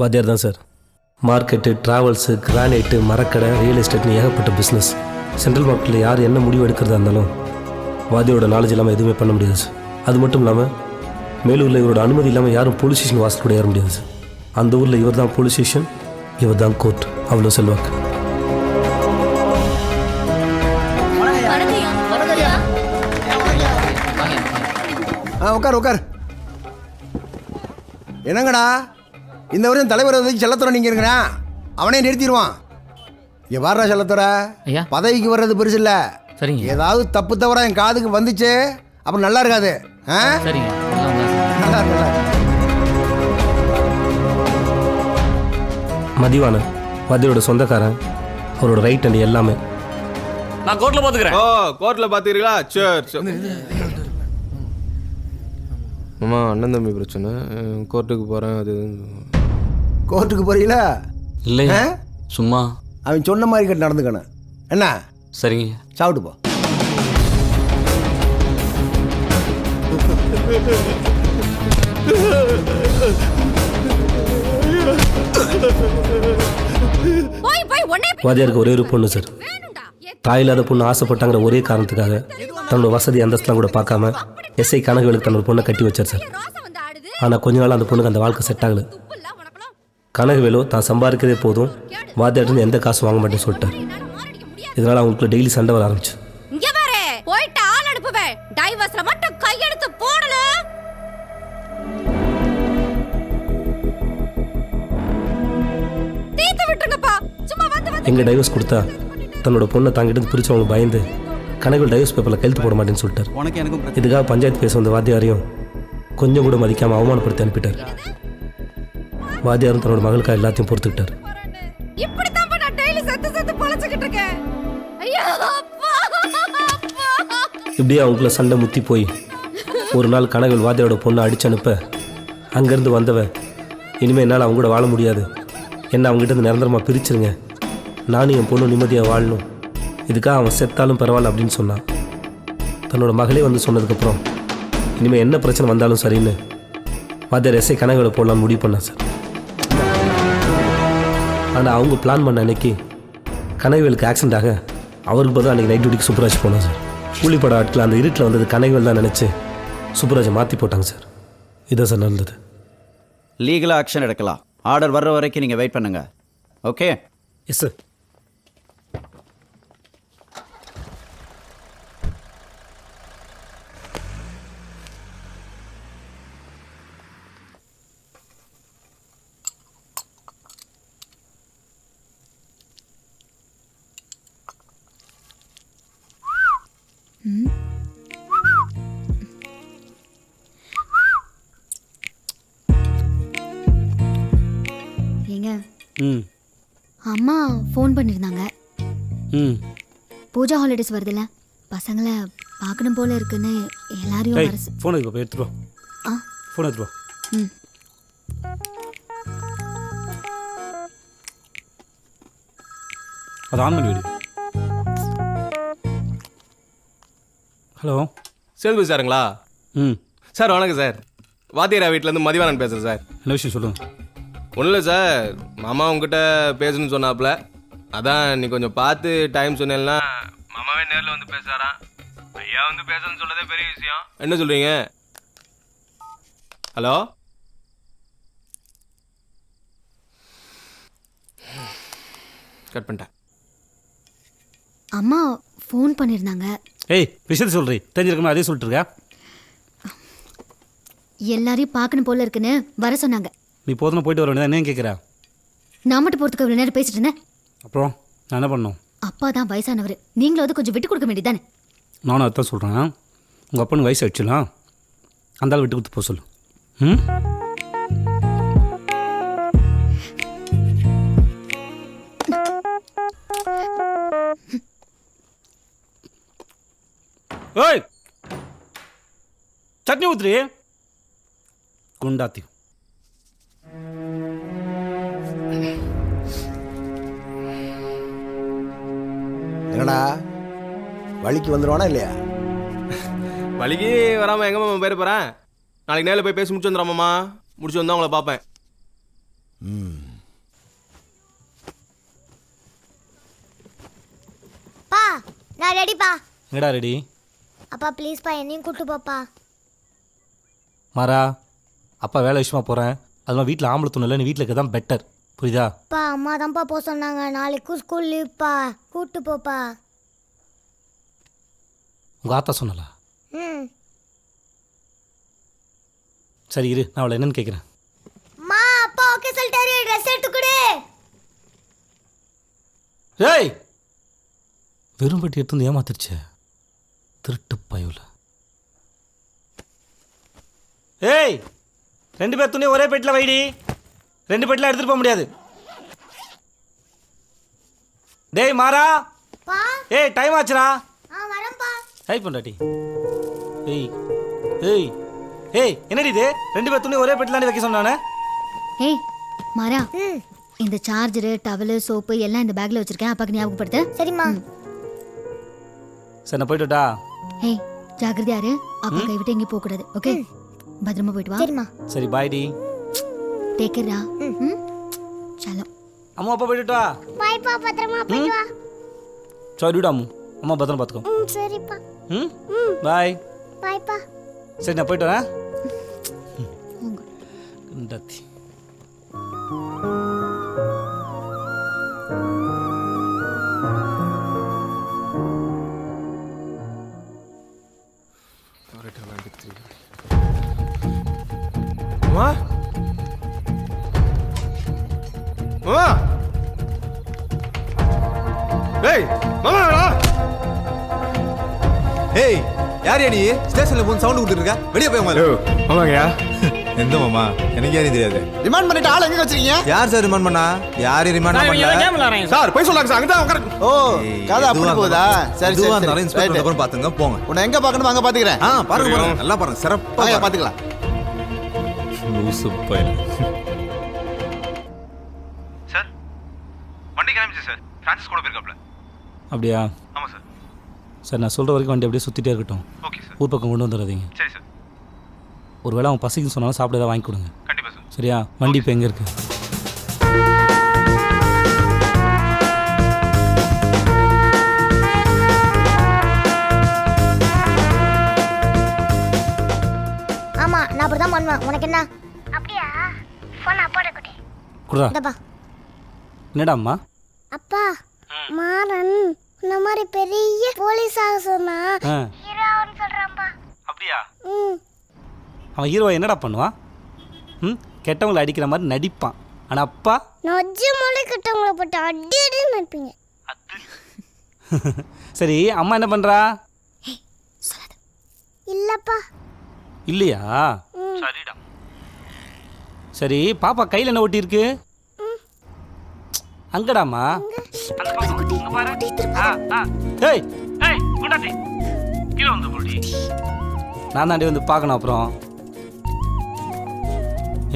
வாத்தியார் தான் சார். மார்க்கெட்டு, ட்ராவல்ஸு, கிரானைட்டு, மரக்கடை, ரியல் எஸ்டேட்னு ஏகப்பட்ட பிஸ்னஸ். சென்ட்ரல் மார்க்கெட்டில் யார் என்ன முடிவு எடுக்கிறதா இருந்தாலும் வாத்தியோட நாலேஜ் இல்லாமல் எதுவுமே பண்ண முடியாது சார். அது மட்டும் இல்லாமல் மேலூரில் இவரோட அனுமதி இல்லாமல் யாரும் போலீஸ் ஸ்டேஷன் வாசல் கூட ஏற முடியாது சார். அந்த ஊரில் இவர் தான் போலீஸ் ஸ்டேஷன், இவர் தான் கோர்ட். அவ்வளோ செல்வாக்கு. உட்கார் உட்கார். என்னங்கடா இந்த வருஷம் தலைவர் வந்து செல்லத்துறை நீங்கள் இருக்கிறேன், அவனே நிறுத்திடுவான். இங்கே வர்ற செல்லத்துறை ஐயா பதவிக்கு வர்றது பெருசு இல்லை. சரிங்க. ஏதாவது தப்பு தவறா என் காதுக்கு வந்துச்சு அப்புறம் நல்லா இருக்காது. சரிங்க. நல்லா இருக்கல. மதிவானன் வாத்தியோட சொந்தக்காரன், அவரோட ரைட் அண்ட் எல்லாமே. நான் கோர்ட்ல பாத்துக்கிறேன். ஓ கோர்ட்ல பாத்துக்கிறீங்களா? சரி. மாமா அண்ணன் தம்பி பிரச்சனை, கோர்ட்டுக்கு போறேன். அது கோர்ட்டுக்கு போறீங்களா? இல்லையா சும்மா அவன் சொன்ன மாதிரி கிட்ட நடந்துக்கணும். என்ன? சரிங்க. சாப்பிட்டு போ. வாத்தியாருக்கு ஒரே ஒரு பொண்ணு சார். தாயில்லாத பொண்ணு ஆசைப்பட்டாங்கிற ஒரே காரணத்துக்காக தன்னோட வசதி அந்தஸ்துலாம் கூட பார்க்காம எஸ்ஐ கனகவேலுக்கு தன்னோட பொண்ணை கட்டி வச்சார் சார். ஆனால் கொஞ்ச நாள் அந்த பொண்ணுக்கு அந்த வாழ்க்கை செட் ஆகலை. கனகவேலு தான் சம்பாதிக்கிறதே போதும், வாத்தியார்ட்டு எந்த காசு வாங்க மாட்டேன்னு சொல்லிட்டார். இதனால் அவங்களுக்கு டெய்லி சண்டை வர ஆரம்பிச்சு. எங்க டைவர்ஸ் கொடுத்தா தன்னோட பொண்ணை தாங்கிட்டு பிரிச்சவங்க பயந்து கனகவேல் டைவர்ஸ் பேப்பரில் கையெழுத்து போட மாட்டேன்னு சொல்லிட்டார். இதுக்காக பஞ்சாயத்து பேச வந்த வாத்தியாரையும் கொஞ்சம் கூட மதிக்காமல் அவமானப்படுத்தி அனுப்பிட்டார். வாத்தியாரும் தன்னோட மகளுக்காக எல்லாத்தையும் பொறுத்துக்கிட்டார். இப்படியே அவங்களுக்குள்ள சண்டை முத்தி போய் ஒரு நாள் கனகவேல் வாத்தியாரோட பொண்ணை அடிச்சு அனுப்ப அங்கேருந்து வந்தவன், இனிமேல் என்னால் அவங்க கூட வாழ முடியாது, என்ன அவங்ககிட்ட இருந்து நிரந்தரமாக பிரிச்சுருங்க, நானும் என் பொண்ணு நிம்மதியாக வாழணும், இதுக்காக அவன் செத்தாலும் பரவாயில்ல அப்படின்னு சொன்னான். தன்னோட மகளே வந்து சொன்னதுக்கப்புறம் இனிமேல் என்ன பிரச்சனை வந்தாலும் சரின்னு வாத்தியார் எஸ்ஐ கனகவேலை போடலான்னு முடிவு பண்ணான் சார். ஆனால் அவங்க பிளான் பண்ண அன்னைக்கு கனகவேலுக்கு ஆக்சிடென்ட் ஆக அவருக்கு பதில் அன்றைக்கி நைட் டியூட்டிக்கு சூப்பராஜ் போனான் சார். கூலிப்பட ஆட்கள் அந்த இருட்டில் வந்தது கனகவேல் தான் நினச்சி சூப்பராஜை மாற்றி போட்டாங்க சார். இதான் சார் நடந்தது. லீகலாக ஆக்ஷன் எடுக்கலாம். ஆர்டர் வர்ற வரைக்கும் நீங்கள் வெயிட் பண்ணுங்கள். ஓகே? Yes sir. ஏங்க அம்மா ஃபோன் பண்ணியிருந்தாங்க. பூஜா ஹாலிடேஸ் வருதுல்ல, பசங்களை பார்க்கணும் போல இருக்குன்னு எல்லாரையும் ஃபோன் இப்போ எடுத்துட்டு வா. ஃபோன் எடுத்துட்டு வா. அது ஆன் பண்ணி விடு. ஹலோ சேல்வி சாருங்களா? சார் வணக்கம் சார். வாத்தியாரா வீட்டிலேருந்து மதிவானன் பேசுகிறேன் சார். என்ன விஷயம் சொல்லுங்கள். ஒன்றும் இல்லை சார், மாமா உங்ககிட்ட பேசணும்னு சொன்னாப்புல, அதான் நீ கொஞ்சம் பார்த்து டைம் சொன்னேன்னா மாமாவே நேரில் வந்து பேசுகிறாராம். ஐயா வந்து பேசணும்னு சொல்லதே பெரிய விஷயம். என்ன சொல்கிறீங்க? ஹலோ கட் பண்ணிட்டேன். அம்மா ஃபோன் பண்ணியிருந்தாங்க. ஏய் விஷயத்தை சொல்கிறீ, தெரிஞ்சிருக்கணும் அதே சொல்லிட்டு இருக்க. எல்லாரையும் பார்க்கணும் போல இருக்குன்னு வர சொன்னாங்க. நீ போதுனா போயிட்டு வர வேண்டியதான், என்ன கேட்குறா? நான் மட்டும் போகிறதுக்கு அவ்வளோ நேரம் பேசிட்டு இருந்தேன். அப்புறம் நான் என்ன பண்ணணும்? அப்பா தான் வயசானவர், நீங்களும் வந்து கொஞ்சம் விட்டு கொடுக்க வேண்டியதானே? நானும் அதான் சொல்கிறேன். உங்கள் அப்பனுக்கு வயசு ஆயிடுச்சுலாம், அந்த ஆள் விட்டு கொடுத்து போக சொல்லு. ம் ஓய் சட்னி ஊத்துறி குண்டாத்தி. என்னடா வழிக்கு வந்துடுவானா இல்லையா? வழிக்கு வராமல் எங்கே மாமா போயிட போகிறேன். நாளைக்கு நேரில் போய் பேசி முடிச்சு வந்துடுறாமாம்மா. முடிச்சு வந்தால் உங்களை பார்ப்பேன். பா நான் ரெடிப்பா. எங்கடா ரெடி? அப்பா ப்ளீஸ்ப்பா என்னையும் கூட்டு போப்பா. மாறா, அப்பா வேலை விஷயமா போகிறேன். அதெல்லாம் வீட்டில் ஆம்பளை துணை இல்லை, நீ வீட்டில் இருக்க தான் பெட்டர். புரியுதா? பா அம்மா தான்ப்பா போக சொன்னாங்க. நாளைக்கும் ஸ்கூல் லீவ்ப்பா. கூட்டு போப்பா. உங்கள் ஆத்தா சொன்னலா? ம். சரி இரு, நான் அவளை என்னன்னு கேட்குறேன். அம்மா அப்பா ஓகே சொல்லிட்டாரு. ட்ரெஸ் எடுத்து கொடு. ஏய், வெறும் பெட்டி எடுத்து வந்து ஏமாத்திருச்சே, திருட்டு பயவுல. ஏய், 2 பேர் துணி ஒரே பெட்டில் வைடி. 2 பெட்டில் எடுத்துகிட்டு போக முடியாது. டேய் மாறா, பா ஏய் டைம் ஆச்சுடா. வரேன்ப்பா. ஹை பண்ணாட்டி. ஏய் ஏய் ஏய், என்னடி இது? 2 பேர் துணி ஒரே பெட்டில் வைக்க சொன்னானே. ஏய் மாறா, ம் இந்த சார்ஜரு, டவலு, சோப்பு எல்லாம் இந்த பேக்ல வச்சிருக்கேன். அப்பாக்கு ஞாபகப்படுத்து. சரிம்மா. சரி நான் போய்ட்டுட்டா. ஏய் ஜாக்கிரதையா இரு. அப்பா கை விட்டு எங்கேயும் போக கூடாது. ஓகே, பத்திரமா போயிட்டு வா. சரிம்மா. சரி பாய் டி. டேக் கேர்டா. ம் சலோ. அம்மா அப்பா போய்ட்டுட்டா. பாய்ப்பா பத்திரமா போயிட்டு வா. சரிடா அம்மு, அம்மா பத்திரம் பார்த்துக்கோ. ம் சரிப்பா. ம் பாய். பாய்ப்பா. சரி நான் போயிட்டு வரேன். கண்டாத்தி. மாமா மாமா டேய் மாமா. ஏய் யார் நீ? ஸ்டேஷன்ல போன் சவுண்ட் கொடுத்துட்டு இருக்க, வெளியே போய் ஹலோ மாமாங்கயா. எந்த மாமா? எனக்கு யாரும் தெரியாது. ரிமாண்ட் பண்ணிட்டு ஆள் எங்க வச்சிருக்கீங்க? யார் சார் ரிமாண்ட் பண்ணா? யாரையும் ரிமாண்ட் பண்ணல சார் போய் சொல்லாங்க சார். அங்க தான் உட்காரு. ஓ கதை அப்படி போகுதா? சரி எதுவா சரி இருந்தாலும் இன்ஸ்பெக்டர் சரி. அப்புறம் பாத்துங்க, போங்க. உன்னை எங்க பார்க்கணும் அங்க பாத்துக்கிறேன். பாருங்க பாருங்க, நல்லா பாருங்க, சிறப்பா வாங்க பாருங்க. பாத்துக்கலாம். லூசு பையன். சார் வண்டி கிளம்பிச்சு சார். ஃப்ரான்சிஸ் கூட போயிருக்காப்ல. அப்படியா? ஆமாம் சார். சரி நான் சொல்கிற வரைக்கும் வண்டி அப்படியே சுற்றிட்டே இருக்கட்டும். Okay sir. ஊர் பக்கம் கொண்டு வந்துடாதீங்க. சரி சார். ஒரு வேளை அவன் பசிக்குன்னு சொன்னாலும் சாப்பிட ஏதாவது வாங்கி கொடுங்க. கண்டிப்பாக சார். சரியா? வண்டி இப்போ எங்கே இருக்கு? ஆமா நான் அப்படிதான் பண்ணுவேன். உனக்கு என்ன? அப்படியா? போன் அப்பாட குட்டி. குடுறா. இந்தப்பா. என்னடா அம்மா? அப்பா மாறன் இந்த மாதிரி பெரிய போலீஸ் ஆக சொன்னா ஆ, ஹீரோன்னு சொல்றான்பா. அப்படியா? ம் அவன் ஹீரோவை என்னடா பண்ணுவான்? ம், கெட்டவங்களை அடிக்கிற மாதிரி நடிப்பான். ஆனால் அப்பா நொஜ்ஜு மொழி கிட்டவங்களை போட்டு அடி அடின்னு நினைப்பீங்க. சரி அம்மா என்ன பண்ணுறா? இல்லப்பா. இல்லையா? சரிடா. சரி பாப்பா கையில் என்ன ஒட்டியிருக்கு? அங்கடாம்மா. ஏய் ஏய் குண்டாட்டி கீழே வந்து போடி. நான் தாண்டி வந்து பார்க்கணும். அப்புறம்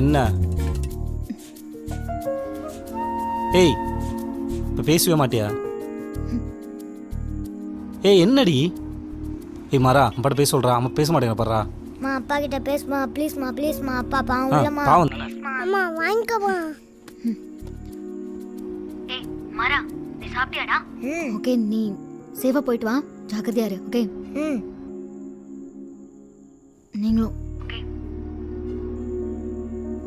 என்ன? ஏய் இப்போ பேசவே மாட்டியா? ஏய் என்னடி? ஏய் மாறா, அம்பாட்ட பேச சொல்கிறா. அம்மா பேச மாட்டேங்க பாடுறா. மா அப்பா கிட்ட பேசுமா ப்ளீஸ்மா ப்ளீஸ்மா. அப்பா பாவம் இல்லம்மா. பாவம். அம்மா வாங்கிக்கோமா. ஏய் மாறா, நீ சாப்பிட்டியாடா? ஓகே, நீ சேஃபா போயிட்டு வா. ஜாக்கிரதையா இரு. ஓகே? ம் நீங்களும். ஓகே,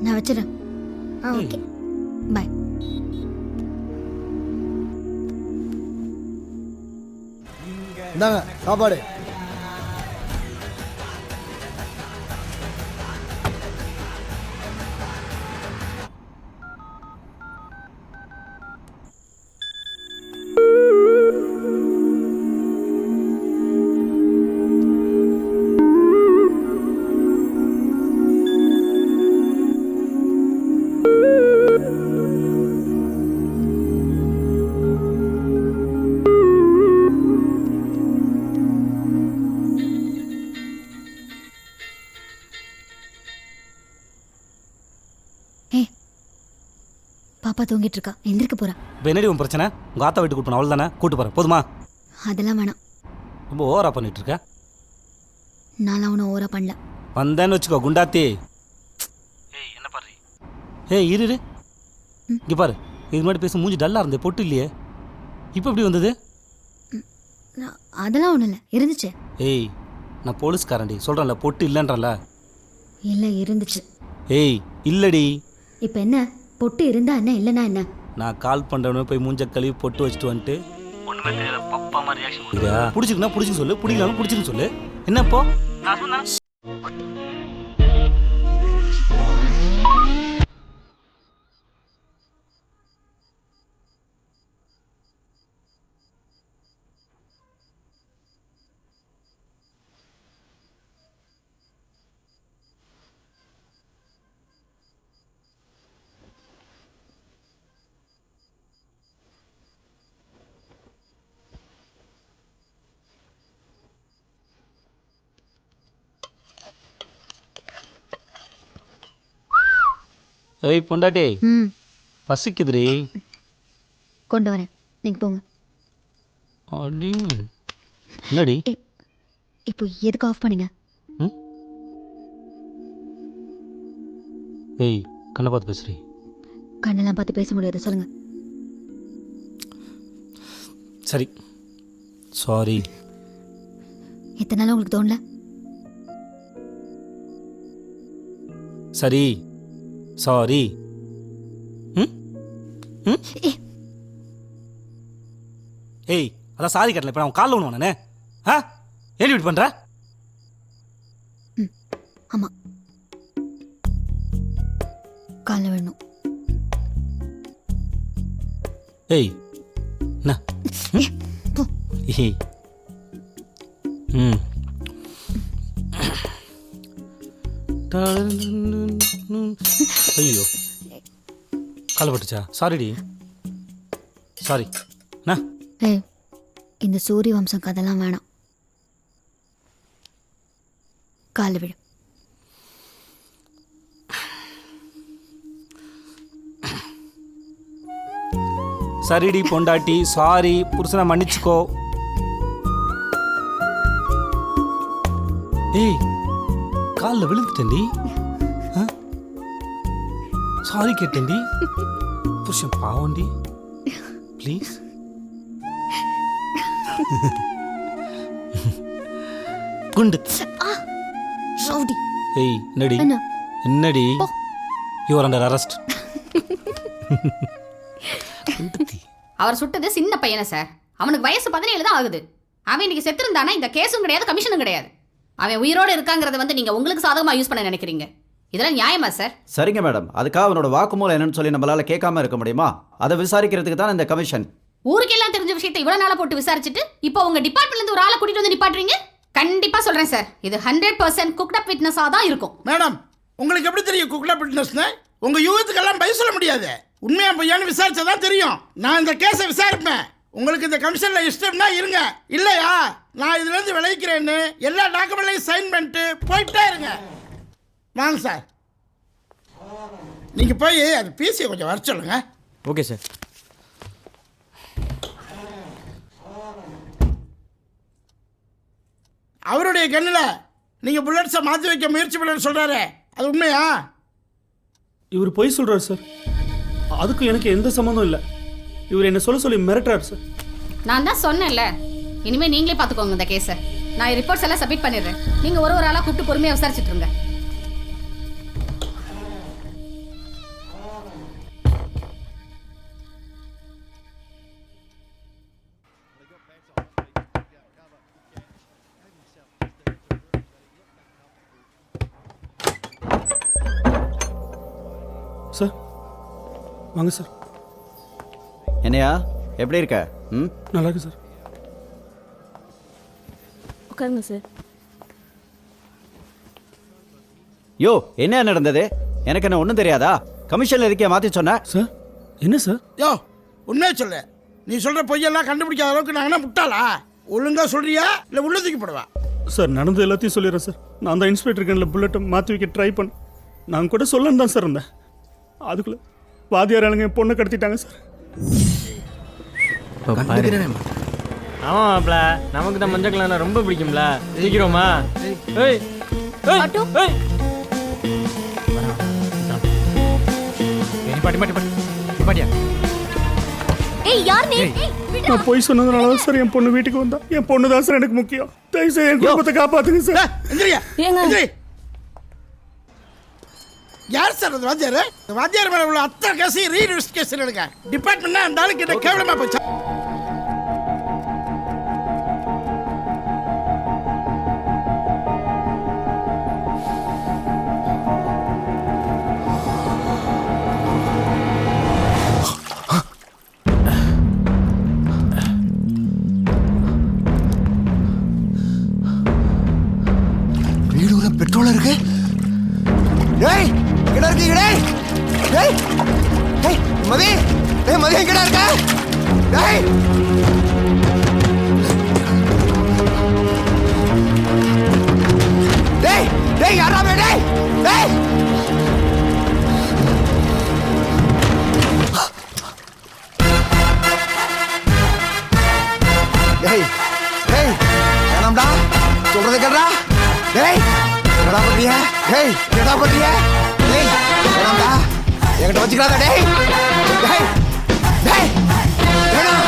நான் வச்சிடறேன். Okay bye. இந்தாங்க சாப்பாடு. பாப்பா தூங்கிட்டு இருக்கா, எந்திரிக்க போறா. இப்போ என்னடி உன் பிரச்சனை? உங்கள் ஆத்தா வீட்டுக்கு கூட்டு போன அவள் தானே கூட்டு போகிறேன். போதுமா? அதெல்லாம் வேணாம். ரொம்ப ஓவரா பண்ணிட்டு இருக்க. நான் அவனை ஓரா பண்ணல. வந்தேன்னு வச்சுக்கோ குண்டாத்தி. ஏய் என்ன பாரு. ஏய் இரு இரு. இங்கே பாரு, இது மாதிரி பேச மூஞ்சி டல்லாக இருந்தே, பொட்டு இல்லையே, இப்போ எப்படி வந்தது? அதெல்லாம் ஒன்றும் இல்லை, இருந்துச்சு. ஏய், நான் போலீஸ்காரன்டி, சொல்கிறேன்ல, பொட்டு இல்லைன்றல. இல்லை, இருந்துச்சு. ஏய், இல்லடி. இப்போ என்ன, பொட்டு இருந்தா என்ன, இல்லைன்னா என்ன? நான் கால் பண்ணுறவனே போய் மூஞ்ச கழுவி பொட்டு வச்சுட்டு வந்துட்டு ஒன்றுமே தெரியல, பப்பா மாதிரி ரியாக்ஷன். பிடிச்சிருக்குன்னா பிடிச்சின்னு சொல்லு, பிடிக்கலாம் பிடிச்சின்னு சொல்லு. என்னப்போ நான் சொன்னேன். ஏய் பொண்டாட்டி, பசிக்குதுடி. கொண்டு வரேன், நீங்கள் போங்க. அடி என்னடி இப்போ எதுக்கு ஆஃப் பண்ணீங்க? ஏய், கண்ணை பார்த்து பேசுறீ. கண்ணெல்லாம் பார்த்து பேச முடியாது, சொல்லுங்க. சரி, சாரி. எத்தனை நாள் உங்களுக்கு தோணல? சரி, சாரி. ஏய், அதான் சாரி கட்டல, இப்போ நான் காலில் ஒன்று நானே. ஆ, ஏன் இப்படி பண்ணுற? ஆமாம், காலில் வேணும். ஏய், என்ன? ஏய், ஐயோ, காலை பட்டுச்சா? சாரிடி, சாரி. என்ன? ஏய், இந்த சூரிய வம்சம் கதெல்லாம் வேணாம், காலில் விடு. சரிடி பொண்டாட்டி, சாரி. புருஷனை மன்னிச்சுக்கோ. ஏய், காலில் விழுந்துட்டேன்டி. சாரி கேட்டேன்டி. புருஷன் பாவண்டி, ப்ளீஸ். குண்டு. ரவுடி. ஏய், என்னடி என்னடி? You are under arrest. அவர் சுட்டது சின்ன பையனை சார். அவனுக்கு வயசு 17 தான் ஆகுது. அவன் இன்னைக்கு செத்துருந்தானா இந்த கேஸும் கிடையாது, கமிஷனும் கிடையாது. அவன் உயிரோடு இருக்காங்கிறத வந்து நீங்க உங்களுக்கு சாதகமா யூஸ் பண்ண நினைக்கிறீங்க. இதெல்லாம் நியாயமா சார்? சரிங்க மேடம், அதுக்காக அவனோட வாக்குமூலம் என்னன்னு சொல்லி நம்மளால கேட்காம இருக்க முடியுமா? அதை விசாரிக்கிறதுக்கு தான் இந்த கமிஷன். ஊருக்கெல்லாம் தெரிஞ்ச விஷயத்தை இவ்வளவு நாளா போட்டு விசாரிச்சுட்டு இப்போ உங்க டிபார்ட்மெண்ட்ல இருந்து ஒரு ஆளை கூட்டிட்டு வந்து நிப்பாட்டுறீங்க. கண்டிப்பா சொல்றேன் சார், இது 100% குக்ட் அப் விட்னஸா தான் இருக்கும். மேடம், உங்களுக்கு எப்படி தெரியும் குக்ட் அப் விட்னஸ்னு? உங்க யூகத்துக்கெல்லாம் பதில் சொல்ல முடியாது. உண்மையா பொய்யான்னு விசாரிச்சாதான் தெரியும். நான் இந்த கேஸை விசாரிப்பேன். உங்களுக்கு இந்த கமிஷன்ல இஷ்டம்னா இருங்க, இல்லையா நான் இதுல இருந்து விளைவிக்கிறேன்னு எல்லா டாக்குமெண்ட்லையும் சைன் பண்ணிட்டு போயிட்டே இருங்க. வாங்க சார், நீங்க போய் அது பிசியை கொஞ்சம் வர சொல்லுங்க. Okay sir. அவருடைய கண்ணில் நீங்க புல்லட்ஸை மாற்றி வைக்க முயற்சி பண்ண சொல்றாரு, அது உண்மையா? இவர் பொய் சொல்றாரு சார். அதுக்கும் எனக்கு எந்த சம்மந்தம் இல்லை. இவர் என்ன சொல்ல சொல்லி மிரட்டுறாரு சார். நான் தான் சொன்னேன்ல, இனிமே நீங்களே பார்த்துக்கோங்க இந்த கேஸை. நான் ரிப்போர்ட்ஸ் எல்லாம் சப்மிட் பண்ணிடுறேன். நீங்க ஒரு ஆளா கூப்பிட்டு பொறுமையா விசாரிச்சுட்டு இருங்க. சார் வாங்க சார். என்னையா, எப்படி இருக்க? நல்லா இருக்கு சார். உட்காருங்க சார். யோ, என்ன நடந்தது? எனக்கு என்ன ஒன்றும் தெரியாதா? கமிஷன்ல இருக்கே மாற்றி சொன்ன சார். என்ன சார்? யோ, உண்மையை சொல்லு. நீ சொல்ற பொய்யெல்லாம் கண்டுபிடிக்காத அளவுக்கு நான் என்ன முட்டாளா? ஒழுங்கா சொல்றியா இல்லை உள்ள தூக்கி போடுவா? சார், நடந்து எல்லாத்தையும் சொல்லிடுறேன் சார். நான் தான் இன்ஸ்பெக்டர் கண்ணில் புல்லட்டை மாற்றி வைக்க ட்ரை பண்ண. நான் கூட சொல்லணும் தான் சார் இருந்தேன். அதுக்குள்ள வாதியார் ஆளுங்க என் பொண்ணை கடத்திட்டாங்க சார். ஆமாம்ல, நமக்கு தான் மஞ்சள் கலர்னா ரொம்ப பிடிக்கும்ல. சீக்கிரமா. ஏய் ஏய், பாட்டி பாட்டி பாட்டி பாட்டியா ஏய் யார் நீ நான் போய் சொன்னதுனால தான் சார் என் பொண்ணு வீட்டுக்கு வந்தா. என் பொண்ணு தான் சார் எனக்கு முக்கியம். தயவுசெய்து என் குடும்பத்தை காப்பாத்துங்க சார். யார் சார் அது வாத்தியார்? வாத்தியார் மேல உள்ள அத்தனை கேஸையும் ரீஇன்வெஸ்டிகேஷன் எடுங்க. டிபார்ட்மெண்ட்னா அந்த ஆளுக்கு என்ன கேவலமா போச்சு. வீடு உள்ள பெட்ரோல் இருக்கு. டேய் எங்கடா இருக்கீங்க? டேய் டேய் மதி, டேய் மதி எங்கடா இருக்க? டேய் டேய் டேய் யாரா வே? டேய் டேய் டேய் டேய் வேணாம்டா, சொல்றதை கேட்றா. டேய் என்னடா பண்றிய? டேய் என்னடா பண்றிய? டேய் வேணாம்டா, என்கிட்ட வச்சுக்கிறாத. டேய் டேய் டேய் வேணாம்.